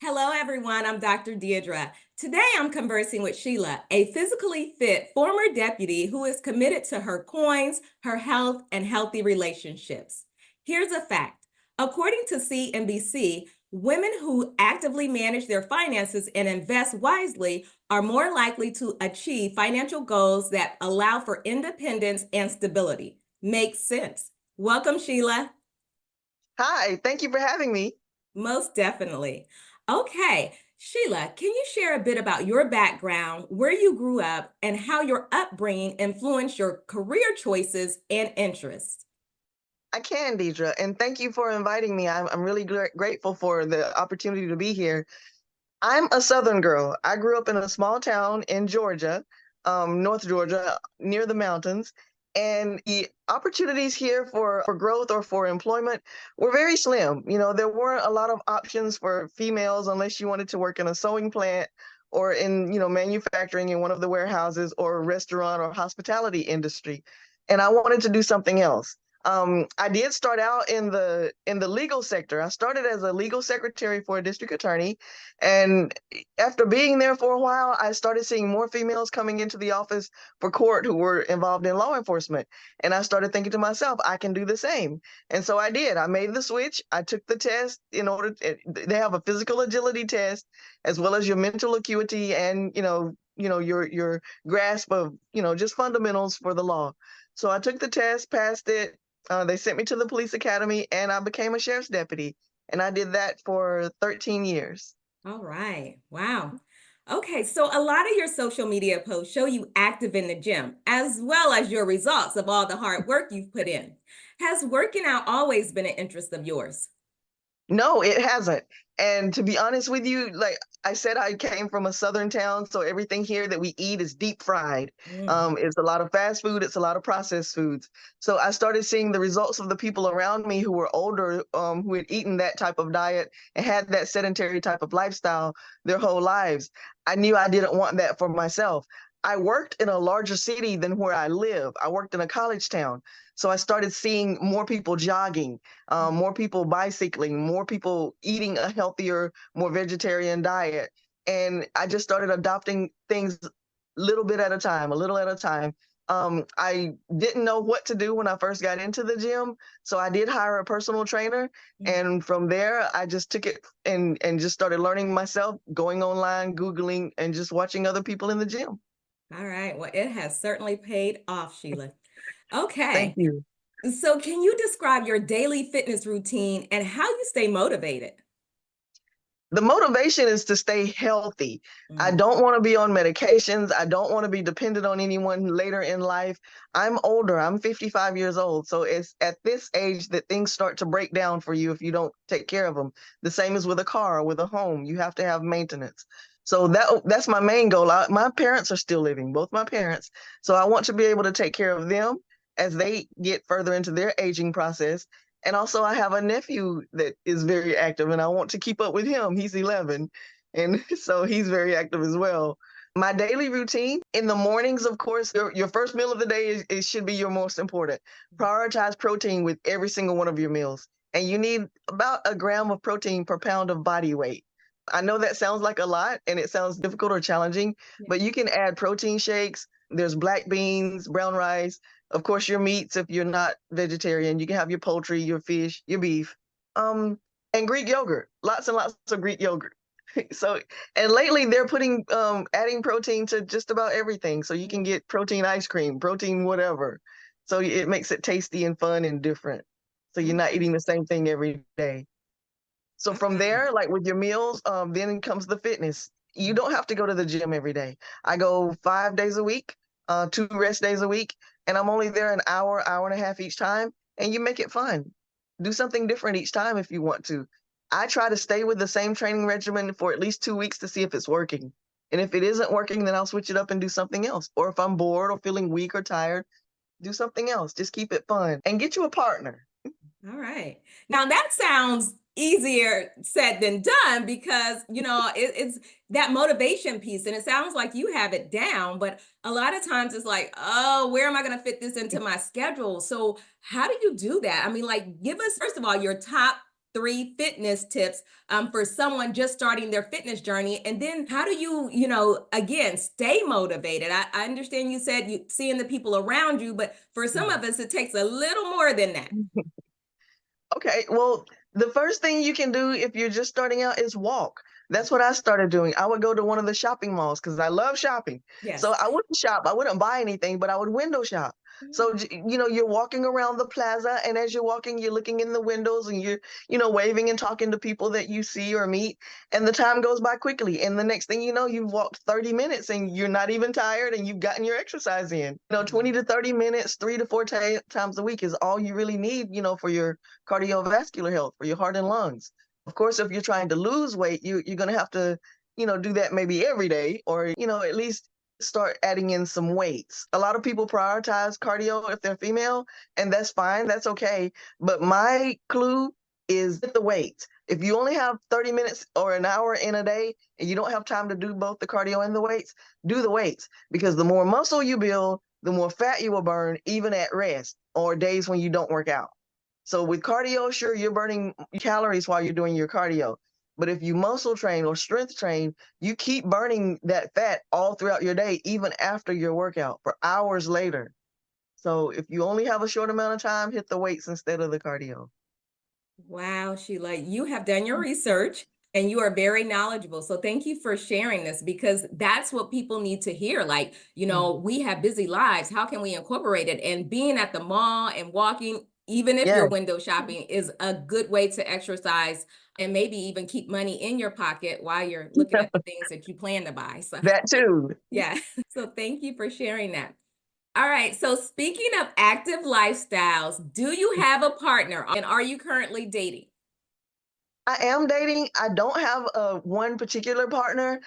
Hello, everyone. I'm Dr. Deidre. Today, I'm conversing with Sheila, a physically fit former deputy who is committed to her coins, her health, and healthy relationships. Here's a fact. According to CNBC, women who actively manage their finances and invest wisely are more likely to achieve financial goals that allow for independence and stability. Makes sense. Welcome, Sheila. Hi, thank you for having me. Most definitely. Okay, Sheila, can you share a bit about your background, where you grew up, and how your upbringing influenced your career choices and interests? I can, Deidre, and thank you for inviting me. I'm really grateful for the opportunity to be here. I'm a Southern girl. I grew up in a small town in Georgia, North Georgia, near the mountains. And the opportunities here for growth or for employment were very slim. There weren't a lot of options for females unless you wanted to work in a sewing plant or in, manufacturing in one of the warehouses or restaurant or hospitality industry. And I wanted to do something else. I did start out in the legal sector. I started as a legal secretary for a district attorney, and after being there for a while, I started seeing more females coming into the office for court who were involved in law enforcement. And I started thinking to myself, I can do the same. And so I did. I made the switch. I took the test they have a physical agility test as well as your mental acuity and, your grasp of, just fundamentals for the law. So I took the test, passed it. They sent me to the police academy and I became a sheriff's deputy. And I did that for 13 years. All right. Wow. Okay, so a lot of your social media posts show you active in the gym, as well as your results of all the hard work you've put in. Has working out always been an interest of yours? No, it hasn't. And to be honest with you, like I said, I came from a southern town, so everything here that we eat is deep fried. Mm. It's a lot of fast food, it's a lot of processed foods. So I started seeing the results of the people around me who were older, who had eaten that type of diet and had that sedentary type of lifestyle their whole lives. I knew I didn't want that for myself. I worked in a larger city than where I live. I worked in a college town. So I started seeing more people jogging, more people bicycling, more people eating a healthier, more vegetarian diet. And I just started adopting things little bit at a time, a little at a time. I didn't know what to do when I first got into the gym, so I did hire a personal trainer, and from there I just took it and just started learning myself, going online, Googling, and just watching other people in the gym. All right. Well, it has certainly paid off, Sheila. Thank Okay. you. So, can you describe your daily fitness routine and how you stay motivated? The motivation is to stay healthy. I Mm. don't want to be on medications. I don't want to be dependent on anyone later in life. I'm older. I'm 55 years old. So it's at this age that things start to break down for you if you don't take care of them. The same as with a car or with a home. You have to have maintenance. So that's my main goal. My parents are still living, both my parents. So I want to be able to take care of them as they get further into their aging process, and also, I have a nephew that is very active, and I want to keep up with him. He's 11, and so he's very active as well. My daily routine in the mornings, of course, your first meal of the day it should be your most important. Prioritize protein with every single one of your meals, and you need about a gram of protein per pound of body weight. I know that sounds like a lot, and it sounds difficult or challenging, Yeah. but you can add protein shakes. There's black beans, brown rice, of course, your meats, if you're not vegetarian, you can have your poultry, your fish, your beef, um, and Greek yogurt. Lots and lots of Greek yogurt. So, and lately they're putting adding protein to just about everything. So you can get protein ice cream, protein whatever. So it makes it tasty and fun and different. So All you're not right. eating the same thing every day. So All from right. there, like with your meals, then comes the fitness. You don't have to go to the gym every day. I go 5 days a week, 2 rest days a week, and I'm only there an hour, hour and a half each time, and you make it fun. Do something different each time if you want to. I try to stay with the same training regimen for at least 2 weeks to see if it's working. And if it isn't working, then I'll switch it up and do something else. Or if I'm bored or feeling weak or tired, do something else. Just keep it fun and get you a partner. All right. Now that sounds easier said than done because, it's that motivation piece. And it sounds like you have it down, but a lot of times it's like, oh, where am I going to fit this into my schedule? So, how do you do that? I mean, like, give us, first of all, your top 3 fitness tips for someone just starting their fitness journey. And then how do you, again, stay motivated? I understand you said you seeing the people around you, but for some of us, it takes a little more than that. Okay, well, the first thing you can do if you're just starting out is walk. That's what I started doing. I would go to one of the shopping malls because I love shopping. So Yes. I wouldn't shop, I wouldn't buy anything, but I would window shop. So, you're walking around the plaza, and as you're walking, you're looking in the windows and you're, waving and talking to people that you see or meet. And the time goes by quickly. And the next thing you know, you've walked 30 minutes and you're not even tired and you've gotten your exercise in. 20 to 30 minutes, 3 to 4 times a week is all you really need, for your cardiovascular health, for your heart and lungs. Of course, if you're trying to lose weight, you're going to have to, do that maybe every day, or, at least start adding in some weights. A lot of people prioritize cardio if they're female, and that's fine, that's okay. But my clue is the weights. If you only have 30 minutes or an hour in a day and you don't have time to do both the cardio and the weights, do the weights, because the more muscle you build, the more fat you will burn, even at rest or days when you don't work out. So with cardio, sure, you're burning calories while you're doing your cardio. But if you muscle train or strength train, you keep burning that fat all throughout your day, even after your workout for hours later. So if you only have a short amount of time, hit the weights instead of the cardio. Wow, Sheila, you have done your research and you are very knowledgeable. So thank you for sharing this because that's what people need to hear. Like, we have busy lives. How can we incorporate it? And being at the mall and walking, even if you're Yeah, window shopping, is a good way to exercise and maybe even keep money in your pocket while you're looking at the things that you plan to buy. So, that too. yeah. So thank you for sharing that. All right. So speaking of active lifestyles, do you have a partner and are you currently dating? I am dating. I don't have one particular partner.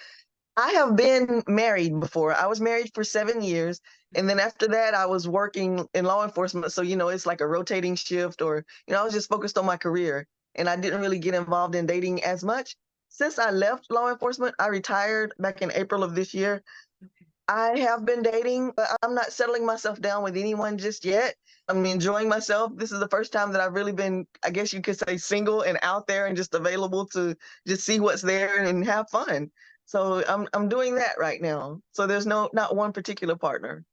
I have been married before. I was married for 7 years. And then after that, I was working in law enforcement. So, it's like a rotating shift, or, I was just focused on my career and I didn't really get involved in dating as much. Since I left law enforcement, I retired back in April of this year. I have been dating, but I'm not settling myself down with anyone just yet. I'm enjoying myself. This is the first time that I've really been, I guess you could say, single and out there and just available to just see what's there and have fun. So I'm doing that right now. So there's not one particular partner.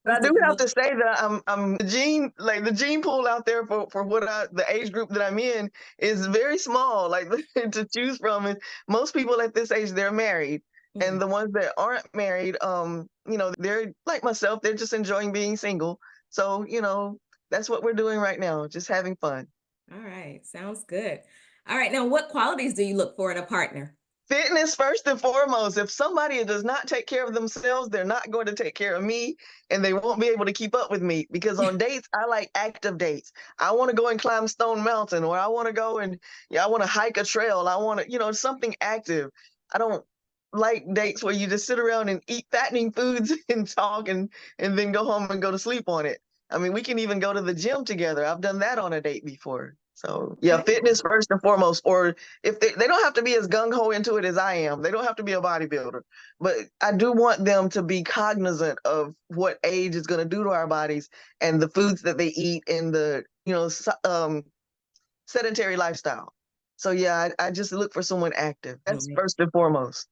But I So do you have look, to say that I'm the gene pool out there for what the age group that I'm in is very small. Like to choose from, and most people at this age, they're married, and mhm. the ones that aren't married, they're like myself. They're just enjoying being single. So that's what we're doing right now, just having fun. All right. Sounds good. All right. Now, what qualities do you look for in a partner? Fitness first and foremost. If somebody does not take care of themselves, they're not going to take care of me, and they won't be able to keep up with me. Because on dates, I like active dates. I want to go and climb Stone Mountain, or I want to go and I want to hike a trail. I want to, something active. I don't like dates where you just sit around and eat fattening foods and talk and then go home and go to sleep on it. I mean, we can even go to the gym together. I've done that on a date before. So yeah, Okay. fitness first and foremost. Or if they don't have to be as gung ho into it as I am. They don't have to be a bodybuilder, but I do want them to be cognizant of what age is going to do to our bodies and the foods that they eat and the sedentary lifestyle. So yeah, I just look for someone active. That's Right. first and foremost.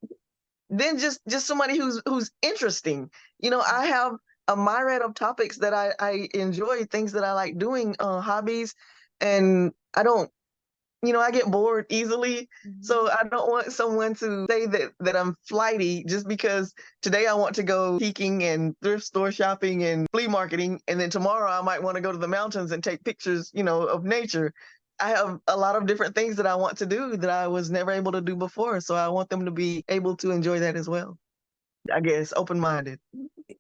Then just somebody who's interesting. I have a myriad of topics that I enjoy, things that I like doing, hobbies, and I get bored easily. Mhm. So I don't want someone to say that I'm flighty just because today I want to go hiking and thrift store shopping and flea marketing, and then tomorrow I might want to go to the mountains and take pictures, of nature. I have a lot of different things that I want to do that I was never able to do before. So I want them to be able to enjoy that as well. I guess open-minded.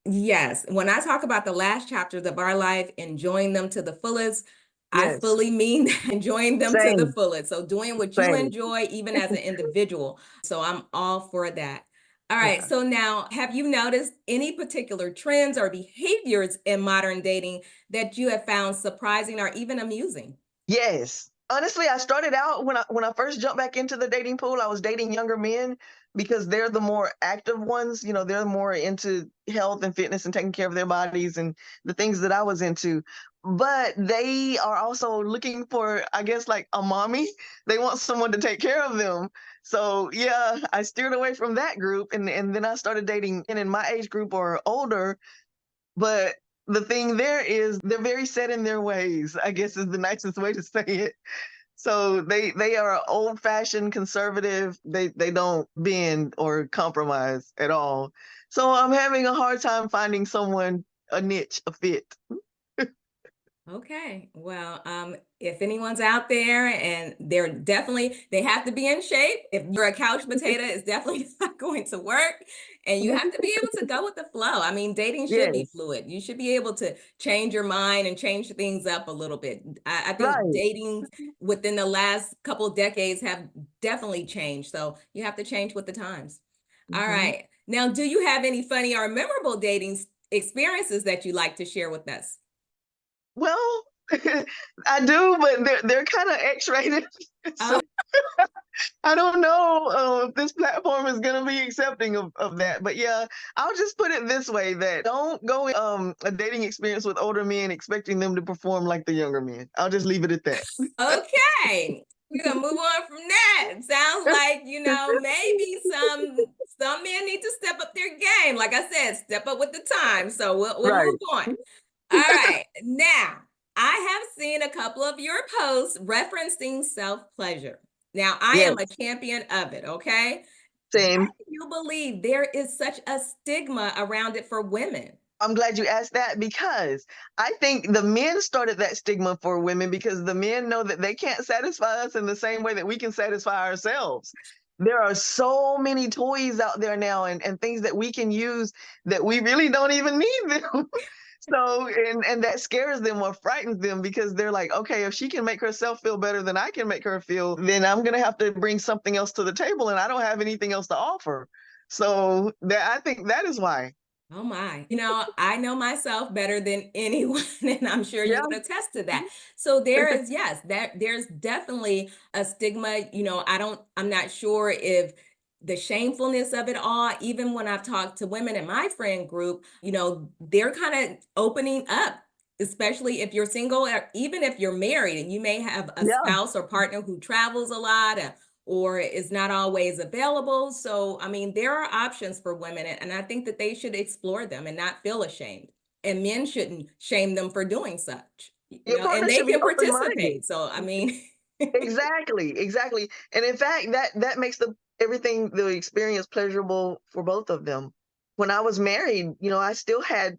Yes. When I talk about the last chapters of our life, enjoying them to the fullest, I Yes. fully mean enjoying them to the Same. fullest. So doing what you Same. enjoy, even as an individual. So I'm all for that. All right. Yeah. So now, have you noticed any particular trends or behaviors in modern dating that you have found surprising or even amusing? Yes. Honestly, I started out when I first jumped back into the dating pool, I was dating younger men because they're the more active ones. You know, they're more into health and fitness and taking care of their bodies and the things that I was into. But they are also looking for, I guess, like a mommy. They want someone to take care of them. So yeah, I steered away from that group, and then I started dating men in my age group or older. But the thing there is they're very set in their ways, I guess is the nicest way to say it. So they are old fashioned conservative. They don't bend or compromise at all. So I'm having a hard time finding someone a niche, a fit. Okay. Well, if anyone's out there and they have to be in shape. If you're a couch potato, it's definitely not going to work. And you have to be able to go with the flow. I mean, dating should be Yes, fluid. You should be able to change your mind and change things up a little bit. I think right. dating within the last couple of decades have definitely changed. So you have to change with the times. All Mhm. right. Now, do you have any funny or memorable experiences that you like to share with us? Well, I do, but they're kind of X-rated. So I don't know if this platform is going to be accepting of that. But yeah, I'll just put it this way: that don't go in a dating experience with older men expecting them to perform like the younger men. I'll just leave it at that. Okay, we're gonna move on from that. Sounds like, maybe some men need to step up their game. Like I said, step up with the time. So we'll Right. move on. All right. Now, I have seen a couple of your posts referencing self-pleasure. Now, I am a Yes. champion of it, okay? Why Same. do you believe there is such a stigma around it for women? I'm glad you asked that because I think the men started that stigma for women because the men know that they can't satisfy us in the same way that we can satisfy ourselves. There are so many toys out there now and things that we can use that we really don't even need them. So and that scares them or frightens them because they're like, okay, if she can make herself feel better than I can make her feel, then I'm gonna have to bring something else to the table and I don't have anything else to offer. So that I think that is why. Oh my. I know myself better than anyone, and I'm sure you Yeah. would attest to that. So yes, there's definitely a stigma. I'm not sure if the shamefulness of it all, even when I've talked to women in my friend group, they're kind of opening up, especially if you're single, or even if you're married and you may have a Yeah. spouse or partner who travels a lot, or is not always available. So, I mean, there are options for women, and I think that they should explore them and not feel ashamed. And men shouldn't shame them for doing such, Your and partner they should be can open-minded. participate. So, I mean, Exactly, exactly. And in fact, that makes the experience pleasurable for both of them. When I was married, I still had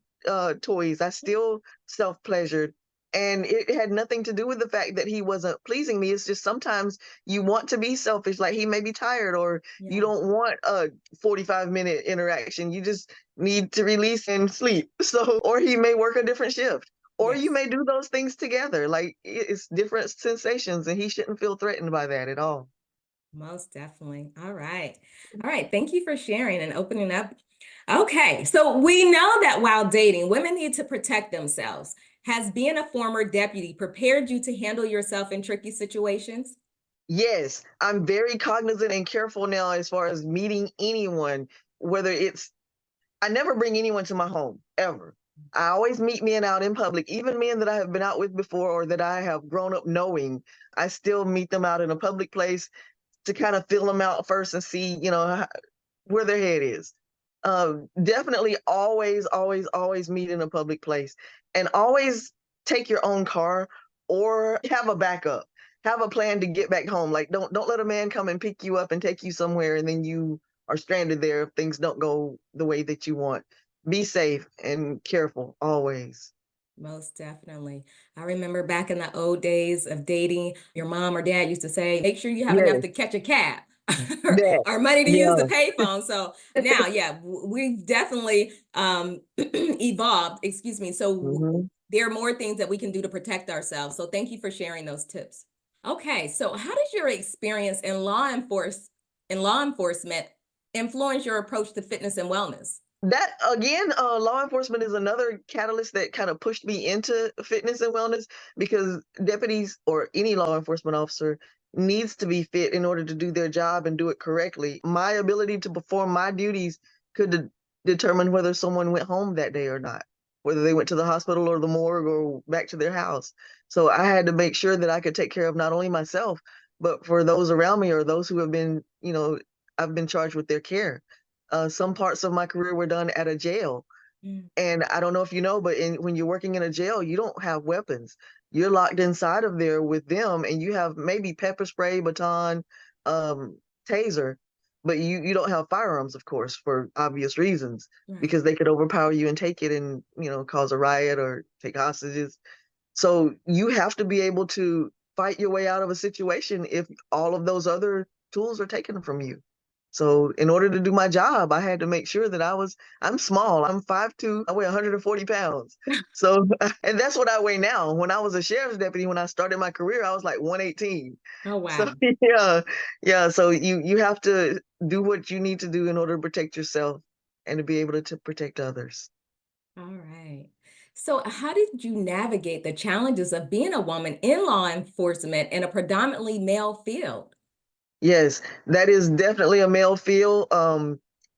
toys. I still self-pleasured. And it had nothing to do with the fact that he wasn't pleasing me. It's just sometimes you want to be selfish, like he may be tired or you yeah, don't want a 45-minute interaction. You just need to release and sleep. So, or he may work a different shift. Or you yes. may do those things together. Like it's different sensations, and he shouldn't feel threatened by that at all. Most definitely. All right. All right. Thank you for sharing and opening up. Okay. So we know that while dating, women need to protect themselves. Has being a former deputy prepared you to handle yourself in tricky situations? Yes, I'm very cognizant and careful now as far as meeting anyone, whether it's I never bring anyone to my home ever. I always meet men out in public, even men that I have been out with before or that I have grown up knowing. I still meet them out in a public place to kind of feel them out first and see, where their head is. Definitely always, always, always meet in a public place and always take your own car or have a backup. Have a plan to get back home. Like don't let a man come and pick you up and take you somewhere and then you are stranded there if things don't go the way that you want. Be safe and careful always. Most definitely. I remember back in the old days of dating, your mom or dad used to say, make sure you have enough Yes, to catch a cab that. or money to use the Yeah. payphone. So now, yeah, we've definitely evolved, excuse me. So Hmm. there are more things that we can do to protect ourselves. So thank you for sharing those tips. Okay, so how does your experience in law enforcement influence your approach to fitness and wellness? That again, law enforcement is another catalyst that kind of pushed me into fitness and wellness because deputies or any law enforcement officer needs to be fit in order to do their job and do it correctly. My ability to perform my duties could determine whether someone went home that day or not, whether they went to the hospital or the morgue or back to their house. So I had to make sure that I could take care of not only myself, but for those around me or those who have been, I've been charged with their care. Some parts of my career were done at a jail. Mm, And I don't know if you know, but when you're working in a jail, you don't have weapons. You're locked inside of there with them, and you have maybe pepper spray, baton, um, taser, but you don't have firearms, of course, for obvious reasons, right. because they could overpower you and take it and cause a riot or take hostages. So you have to be able to fight your way out of a situation if all of those other tools are taken from you. So in order to do my job, I had to make sure that I'm small. I'm 5'2", I weigh 140 pounds. So, and that's what I weigh now. When I was a sheriff's deputy, when I started my career, I was like 118. Oh, So wow. yeah, yeah. So you have to do what you need to do in order to protect yourself and to be able to protect others. All right. So, how did you navigate the challenges of being a woman in law enforcement in a predominantly male field? Yes, that is definitely a male field.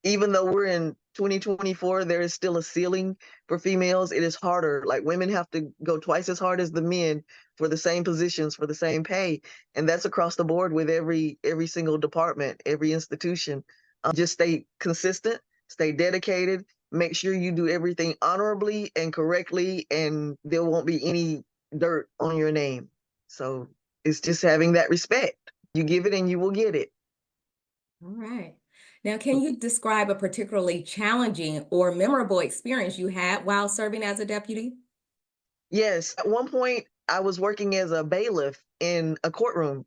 Even though we're in 2024, there is still a ceiling for females. It is harder. Like women have to go twice as hard as the men for the same positions, for the same pay, and that's across the board with every single department, every institution. Just stay consistent, stay dedicated, make sure you do everything honorably and correctly, and there won't be any dirt on your name. So it's just having that respect. You give it and you will get it. All right. Now, can you describe a particularly challenging or memorable experience you had while serving as a deputy? Yes, at one point I was working as a bailiff in a courtroom,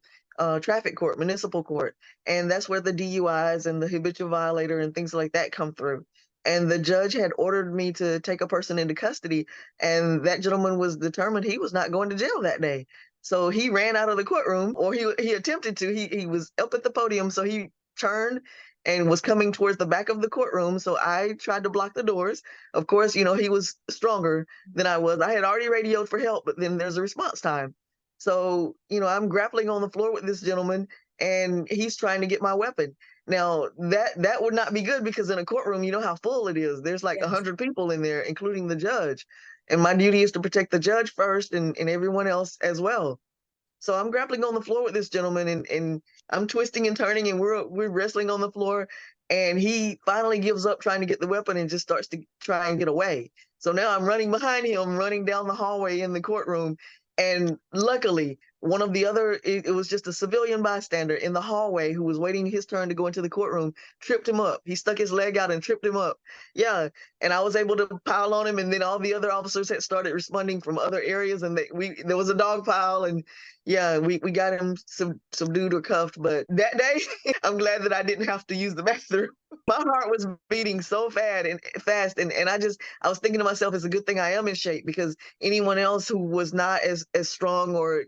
traffic court, municipal court, and that's where the DUIs and the habitual violator and things like that come through. And the judge had ordered me to take a person into custody, and that gentleman was determined he was not going to jail that day. So he ran out of the courtroom, or he attempted to. He was up at the podium, so he turned and was coming towards the back of the courtroom. So I tried to block the doors. Of course, he was stronger than I was. I had already radioed for help, but then there's a response time. So, I'm grappling on the floor with this gentleman and he's trying to get my weapon. Now, that would not be good because in a courtroom, you know how full it is. There's like Yes. 100 people in there, including the judge. And my duty is to protect the judge first and everyone else as well. So I'm grappling on the floor with this gentleman and I'm twisting and turning and we're wrestling on the floor and he finally gives up trying to get the weapon and just starts to try and get away. So now I'm running behind him, running down the hallway in the courtroom. And luckily, one of the other, it was just a civilian bystander in the hallway who was waiting his turn to go into the courtroom, tripped him up. He stuck his leg out and tripped him up. Yeah. And I was able to pile on him. And then all the other officers had started responding from other areas. And there was a dog pile. And yeah, we got him subdued or cuffed. But that day, I'm glad that I didn't have to use the bathroom. My heart was beating so fast, and I was thinking to myself, it's a good thing I am in shape because anyone else who was not as strong or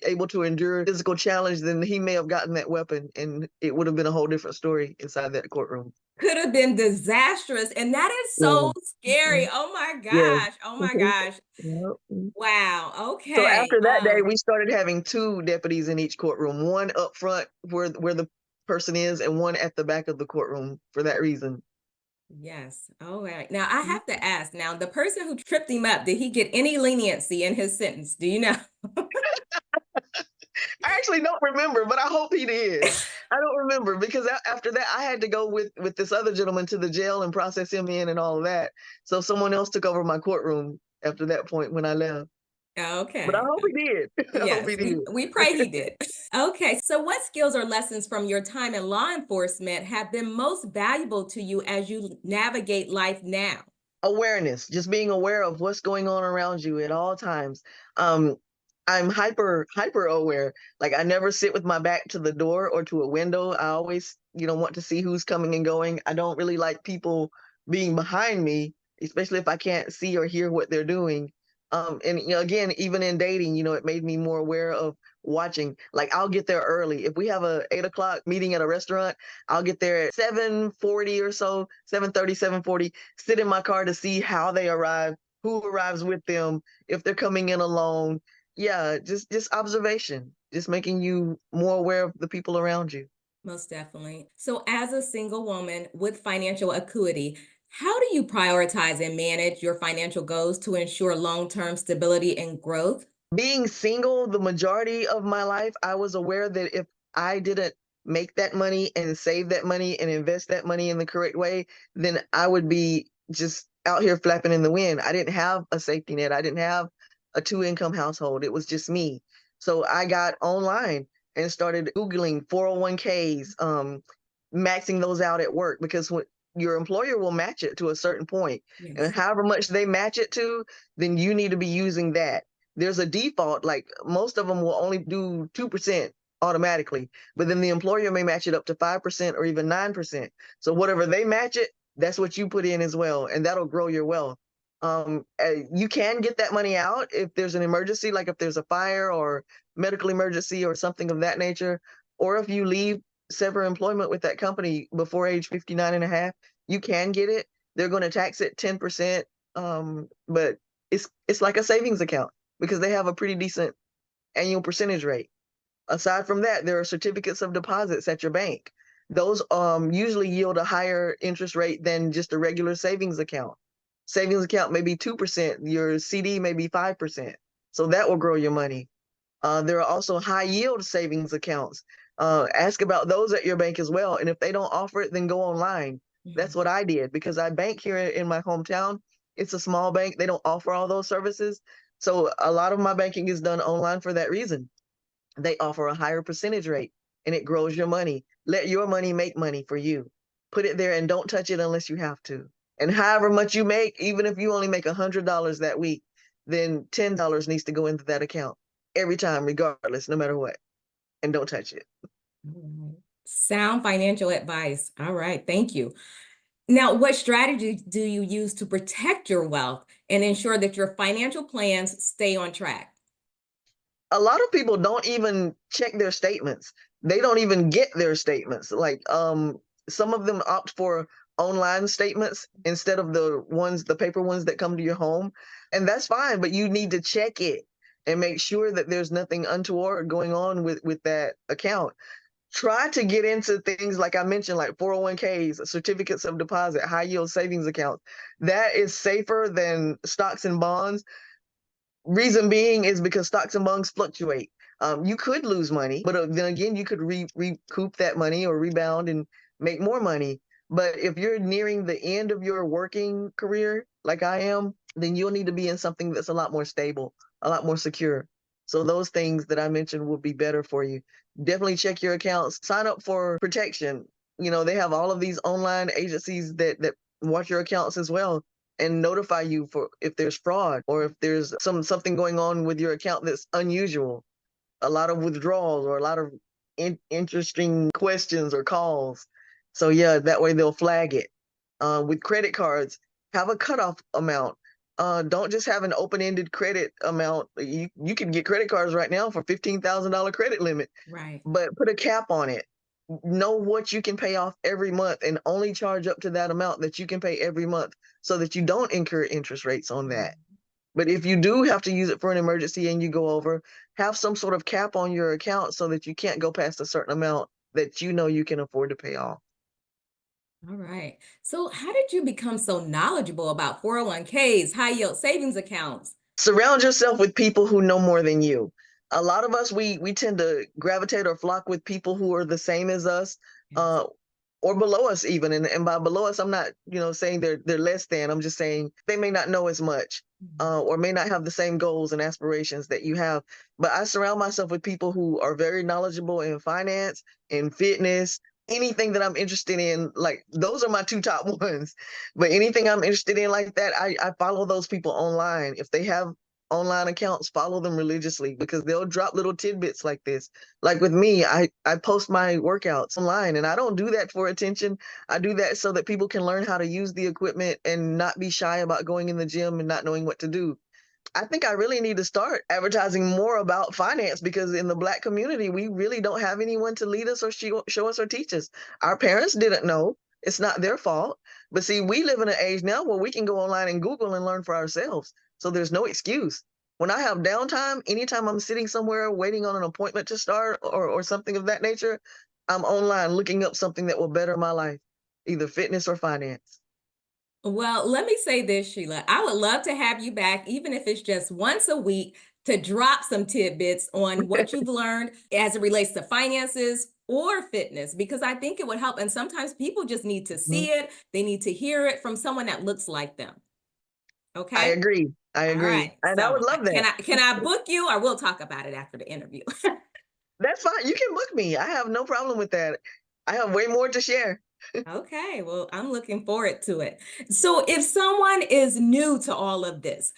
able to endure physical challenge, then he may have gotten that weapon, and it would have been a whole different story inside that courtroom. Could have been disastrous. And that is Yeah. so scary. Mhm. Oh my Yes. gosh. Oh my gosh. Yep. Wow. So Okay. after that day, we started having two deputies in each courtroom, one up front where the person is, and one at the back of the courtroom for that reason. Yes. All right. Now I have to ask now, the person who tripped him up, did he get any leniency in his sentence? Do you know? I actually don't remember, but I hope he did. I don't remember because after that, I had to go with this other gentleman to the jail and process him in and all of that. So someone else took over my courtroom after that point when I left. But I Okay. hope he did. I hope Yes, he we did. we pray he did. Okay, so what skills or lessons from your time in law enforcement have been most valuable to you as you navigate life now? Awareness, just being aware of what's going on around you at all times. Um, I'm hyper aware. Like I never sit with my back to the door or to a window. I always, want to see who's coming and going. I don't really like people being behind me, especially if I can't see or hear what they're doing. And again, even in dating, it made me more aware of watching. Like I'll get there early. If we have a 8 o'clock meeting at a restaurant, I'll get there at 7:40 or so, 7:30, 7:40, sit in my car to see how they arrive, who arrives with them, if they're coming in alone. Yeah, just observation, just making you more aware of the people around you. Most definitely. So, as a single woman with financial acuity, how do you prioritize and manage your financial goals to ensure long-term stability and growth? Being single the majority of my life, I was aware that if I didn't make that money and save that money and invest that money in the correct way, then I would be just out here flapping in the wind. I didn't have a safety net. I didn't have a two-income household. It was just me. So I got online and started Googling 401ks, maxing those out at work because your employer will match it to a certain point. And Yes. however much they match it to, then you need to be using that. There's a default, like most of them will only do 2% automatically, but then the employer may match it up to 5% or even 9%. So whatever they match it, that's what you put in as well, and that'll grow your wealth. You can get that money out if there's an emergency, like if there's a fire or medical emergency or something of that nature, or if you leave sever employment with that company before age 59 and a half, you can get it. They're going to tax it 10%, but it's like a savings account because they have a pretty decent annual percentage rate. Aside from that, there are certificates of deposits at your bank. Those usually yield a higher interest rate than just a regular savings account. Savings account may be 2%, your CD may be 5%. So that will grow your money. There are also high yield savings accounts. Ask about those at your bank as well. And if they don't offer it, then go online. That's Mhm. what I did because I bank here in my hometown. It's a small bank. They don't offer all those services. So a lot of my banking is done online for that reason. They offer a higher percentage rate and it grows your money. Let your money make money for you. Put it there and don't touch it unless you have to. And however much you make, even if you only make $100 that week, then $10 needs to go into that account every time, regardless, no matter what. And don't touch it. All right. Sound financial advice. All right. Thank you. Now, what strategies do you use to protect your wealth and ensure that your financial plans stay on track? A lot of people don't even check their statements. They don't even get their statements. Like some of them opt for online statements instead of the paper ones that come to your home. And that's fine, but you need to check it and make sure that there's nothing untoward going on with that account. Try to get into things like I mentioned, like 401ks, certificates of deposit, high yield savings accounts. That is safer than stocks and bonds. Reason being is because stocks and bonds fluctuate. You could lose money, but then again, you could recoup that money or rebound and make more money. But if you're nearing the end of your working career, like I am, then you'll need to be in something that's a lot more stable, a lot more secure. So those things that I mentioned will be better for you. Definitely check your accounts. Sign up for protection. They have all of these online agencies that watch your accounts as well and notify you for if there's fraud or if there's something going on with your account that's unusual, a lot of withdrawals or a lot of interesting questions or calls. So yeah, that way they'll flag it. With credit cards, have a cutoff amount. Don't just have an open-ended credit amount. You can get credit cards right now for $15,000 credit limit, Right. but put a cap on it. Know what you can pay off every month and only charge up to that amount that you can pay every month so that you don't incur interest rates on that. Mhm. But if you do have to use it for an emergency and you go over, have some sort of cap on your account so that you can't go past a certain amount that you know you can afford to pay off. All right. So, how did you become so knowledgeable about 401ks, high yield savings accounts? Surround yourself with people who know more than you. A lot of us we tend to gravitate or flock with people who are the same as us, Yes. uh, or below us even. And by below us, I'm not saying they're less than. I'm just saying they may not know as much, Mhm. or may not have the same goals and aspirations that you have. But I surround myself with people who are very knowledgeable in finance, in fitness, anything that I'm interested in. Like those are my two top ones. But anything I'm interested in like that, I follow those people online. If they have online accounts, follow them religiously because they'll drop little tidbits like this. Like with me, I post my workouts online and I don't do that for attention. I do that so that people can learn how to use the equipment and not be shy about going in the gym and not knowing what to do. I think I really need to start advertising more about finance because in the Black community, we really don't have anyone to lead us or show us or teach us. Our parents didn't know. It's not their fault. But see, we live in an age now where we can go online and Google and learn for ourselves. So there's no excuse. When I have downtime, anytime I'm sitting somewhere waiting on an appointment to start or something of that nature, I'm online looking up something that will better my life, either fitness or finance. Well, let me say this, Sheila. I would love to have you back, even if it's just once a week, to drop some tidbits on what you've learned as it relates to finances or fitness, because I think it would help. And sometimes people just need to see it, they need to hear it from someone that looks like them. I Okay. agree. I All agree. right. And I So would love can that. I book you, or we'll talk about it after the interview? That's fine. You can book me. I have no problem with that. I have way more to share. Okay, well, I'm looking forward to it. So if someone is new to all of this,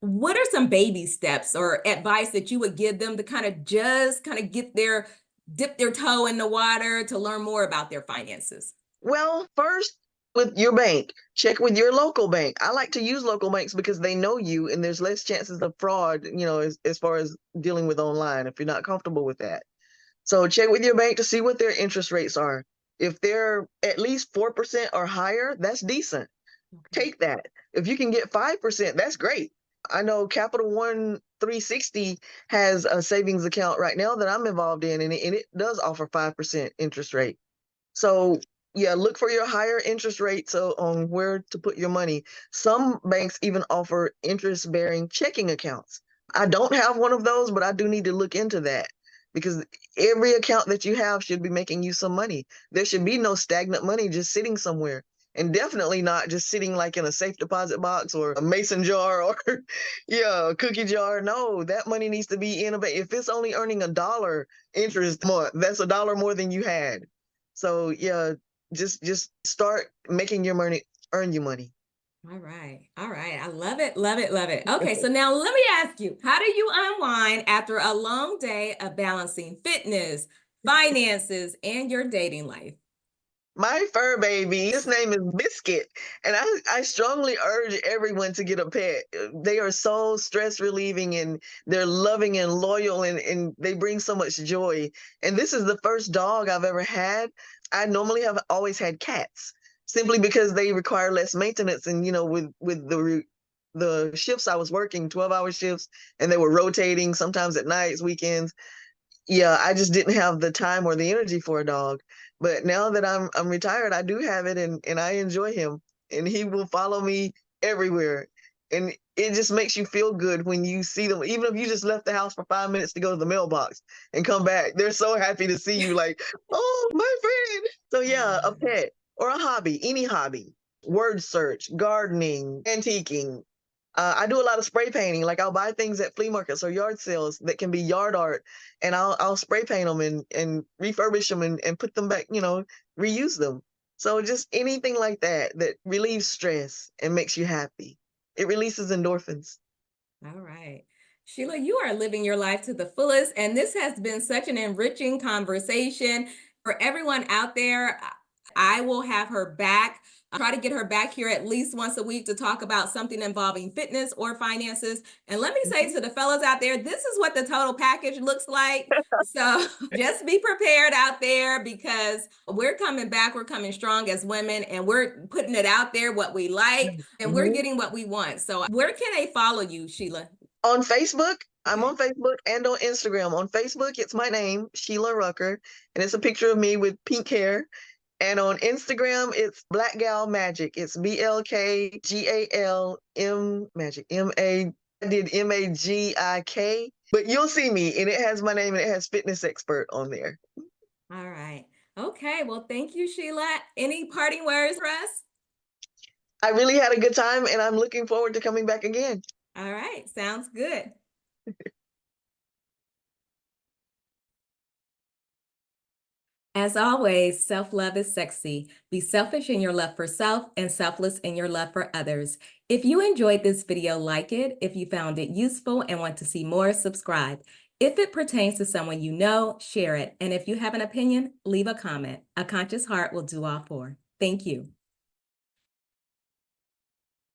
what are some baby steps or advice that you would give them to kind of get their dip their toe in the water to learn more about their finances? Well, first with your bank, check with your local bank. I like to use local banks because they know you and there's less chances of fraud, as far as dealing with online if you're not comfortable with that. So check with your bank to see what their interest rates are. If they're at least 4% or higher, that's decent. Okay. Take that. If you can get 5%, that's great. I know Capital One 360 has a savings account right now that I'm involved in, and it does offer 5% interest rate. So yeah, look for your higher interest rates on where to put your money. Some banks even offer interest-bearing checking accounts. I don't have one of those, but I do need to look into that because every account that you have should be making you some money. There should be no stagnant money just sitting somewhere. And definitely not just sitting like in a safe deposit box or a mason jar or yeah, a cookie jar. No, that money needs to be in a bank. If it's only earning $1 interest a month, that's $1 more than you had. So yeah, just start making your money earn you money. All right. All right. I love it. Love it. Love it. Okay. So now let me ask you, how do you unwind after a long day of balancing fitness, finances, and your dating life? My fur baby, his name is Biscuit, and I strongly urge everyone to get a pet. They are so stress relieving and they're loving and loyal and they bring so much joy. And this is the first dog I've ever had. I normally have always had cats simply because they require less maintenance and with the shifts I was working, 12-hour shifts, and they were rotating sometimes at nights, weekends. Yeah, I just didn't have the time or the energy for a dog. But now that I'm retired, I do have it and I enjoy him and he will follow me everywhere. And it just makes you feel good when you see them. Even if you just left the house for 5 minutes to go to the mailbox and come back, they're so happy to see you like, oh, my friend. So yeah, a pet or a hobby, any hobby, word search, gardening, antiquing, I do a lot of spray painting. Like I'll buy things at flea markets or yard sales that can be yard art, and I'll spray paint them and refurbish them and put them back. Reuse them. So just anything like that that relieves stress and makes you happy. It releases endorphins. All right. Sheila, you are living your life to the fullest. And this has been such an enriching conversation for everyone out there. I will have her back. I'll try to get her back here at least once a week to talk about something involving fitness or finances. And let me say Mhm. to the fellows out there, this is what the total package looks like. So just be prepared out there because we're coming back. We're coming strong as women and we're putting it out there what we like and we're Mhm. getting what we want. So where can they follow you, Sheila? On Facebook, I'm Okay. on Facebook and on Instagram. On Facebook, it's my name, Sheila Rucker, and it's a picture of me with pink hair. And on Instagram, it's Black Gal Magic. It's BLKGALM Magic. I did MAGIK. But you'll see me, and it has my name and it has fitness expert on there. All right. Okay. Well, thank you, Sheila. Any parting words for us? I really had a good time, and I'm looking forward to coming back again. All right. Sounds good. As always, self love is sexy. Be selfish in your love for self and selfless in your love for others. If you enjoyed this video, like it. If you found it useful and want to see more, subscribe. If it pertains to someone you know, share it. And if you have an opinion, leave a comment. A conscious heart will do all four. Thank you.